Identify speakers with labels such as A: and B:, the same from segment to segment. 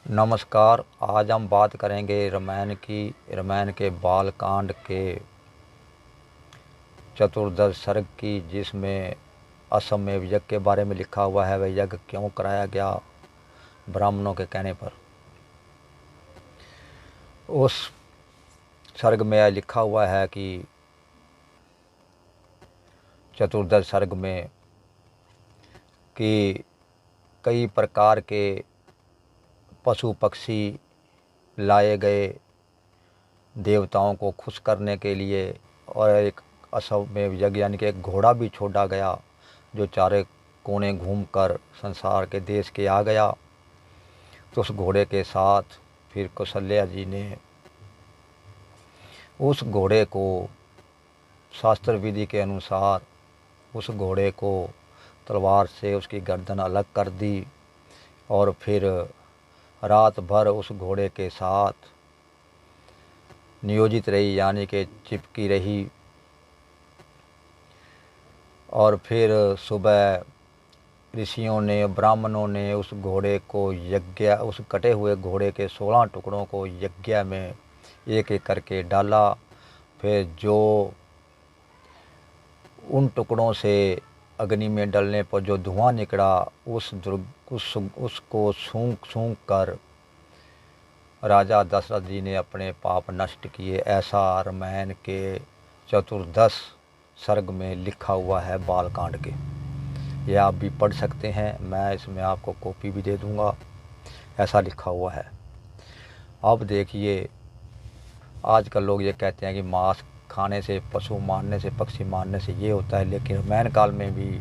A: नमस्कार। आज हम बात करेंगे रामायण के बालकांड के चतुर्दश सर्ग की, जिसमें अश्वमेध यज्ञ के बारे में लिखा हुआ है। वह यज्ञ क्यों कराया गया ब्राह्मणों के कहने पर। उस सर्ग में यह लिखा हुआ है कि चतुर्दश सर्ग में कि कई प्रकार के पशु पक्षी लाए गए देवताओं को खुश करने के लिए, और एक अश्वमेध यज्ञ यानी कि एक घोड़ा भी छोड़ा गया जो चारे कोने घूमकर संसार के देश के आ गया। तो उस घोड़े के साथ फिर कौशल्या जी ने उस घोड़े को शास्त्र विधि के अनुसार उस घोड़े को तलवार से उसकी गर्दन अलग कर दी, और फिर रात भर उस घोड़े के साथ नियोजित रही, यानी कि चिपकी रही। और फिर सुबह ऋषियों ने, ब्राह्मणों ने उस घोड़े को उस कटे हुए घोड़े के 16 टुकड़ों को यज्ञ में एक एक करके डाला। फिर जो उन टुकड़ों से अग्नि में डलने पर जो धुआं निकला, उसको सूंघ कर राजा दशरथ जी ने अपने पाप नष्ट किए। ऐसा रामायण के चतुर्दश सर्ग में लिखा हुआ है बालकांड के। यह आप भी पढ़ सकते हैं, मैं इसमें आपको कॉपी भी दे दूंगा। ऐसा लिखा हुआ है। अब देखिए, आजकल लोग ये कहते हैं कि मांस खाने से, पशु मारने से, पक्षी मारने से ये होता है, लेकिन रामायण काल में भी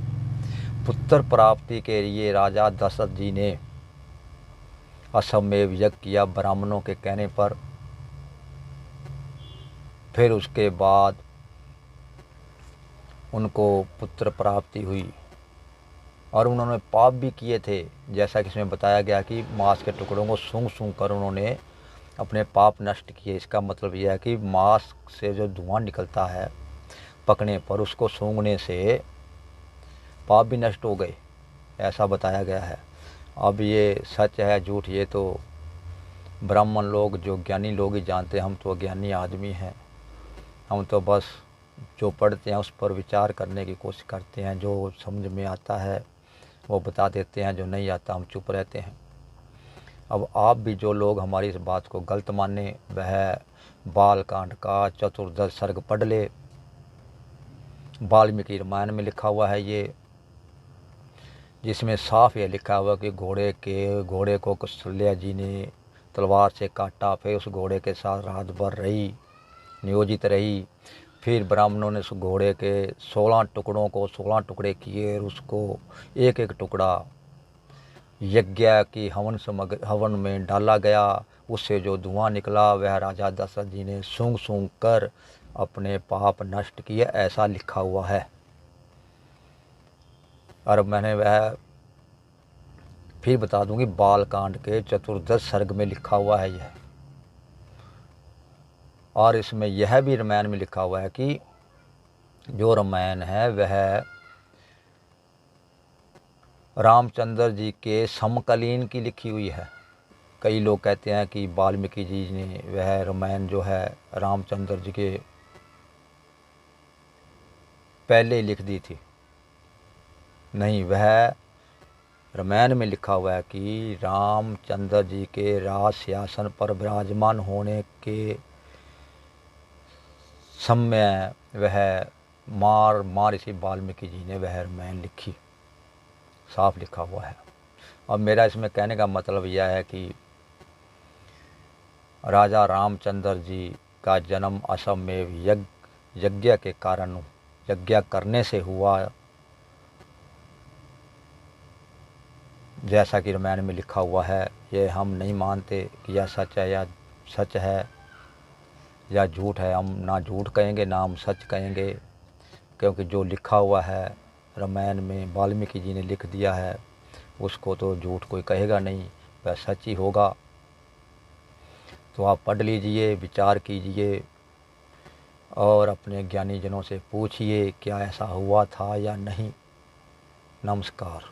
A: पुत्र प्राप्ति के लिए राजा दशरथ जी ने अश्वमेध यज्ञ किया ब्राह्मणों के कहने पर। फिर उसके बाद उनको पुत्र प्राप्ति हुई, और उन्होंने पाप भी किए थे, जैसा कि इसमें बताया गया कि मांस के टुकड़ों को सूंघ कर उन्होंने अपने पाप नष्ट किए। इसका मतलब यह है कि मांस से जो धुआं निकलता है पकने पर, उसको सूंघने से पाप भी नष्ट हो गए, ऐसा बताया गया है। अब ये सच है झूठ, ये तो ब्राह्मण लोग, जो ज्ञानी लोग ही जानते हैं। हम तो अज्ञानी आदमी हैं, हम तो बस जो पढ़ते हैं उस पर विचार करने की कोशिश करते हैं। जो समझ में आता है वो बता देते हैं, जो नहीं आता हम चुप रहते हैं। अब आप भी जो लोग हमारी इस बात को गलत माने, वह बालकांड का चतुर्दश सर्ग पढ़ ले। वाल्मीकि रामायण में लिखा हुआ है ये, जिसमें साफ ये लिखा हुआ कि घोड़े को कौशल्या जी ने तलवार से काटा। फिर उस घोड़े के साथ रात भर रही, नियोजित रही। फिर ब्राह्मणों ने उस घोड़े के 16 टुकड़ों को 16 टुकड़े किए, और उसको एक एक टुकड़ा यज्ञ की हवन में डाला गया। उससे जो धुआं निकला वह राजा दशरथ जी ने सूंघ कर अपने पाप नष्ट किए, ऐसा लिखा हुआ है। और मैंने वह फिर बता दूंगी, बालकांड के चतुर्दश सर्ग में लिखा हुआ है यह। और इसमें यह भी रामायण में लिखा हुआ है कि जो रामायण है वह रामचंद्र जी के समकालीन की लिखी हुई है। कई लोग कहते हैं कि वाल्मीकि जी ने वह रामायण जो है रामचंद्र जी के पहले लिख दी थी। नहीं, वह रामायण में लिखा हुआ है कि रामचंद्र जी के राज सिंहासन पर विराजमान होने के समय वह महर्षि वाल्मीकि जी ने वह रामायण लिखी, साफ लिखा हुआ है। अब मेरा इसमें कहने का मतलब यह है कि राजा रामचंद्र जी का जन्म अश्वमेध यज्ञ के कारण, यज्ञ करने से हुआ, जैसा कि रामायण में लिखा हुआ है। ये हम नहीं मानते कि यह सच है, या सच है या झूठ है। हम ना झूठ कहेंगे ना हम सच कहेंगे, क्योंकि जो लिखा हुआ है रामायण में वाल्मीकि जी ने लिख दिया है, उसको तो झूठ कोई कहेगा नहीं, वह सच ही होगा। तो आप पढ़ लीजिए, विचार कीजिए, और अपने ज्ञानी जनों से पूछिए क्या ऐसा हुआ था या नहीं। नमस्कार।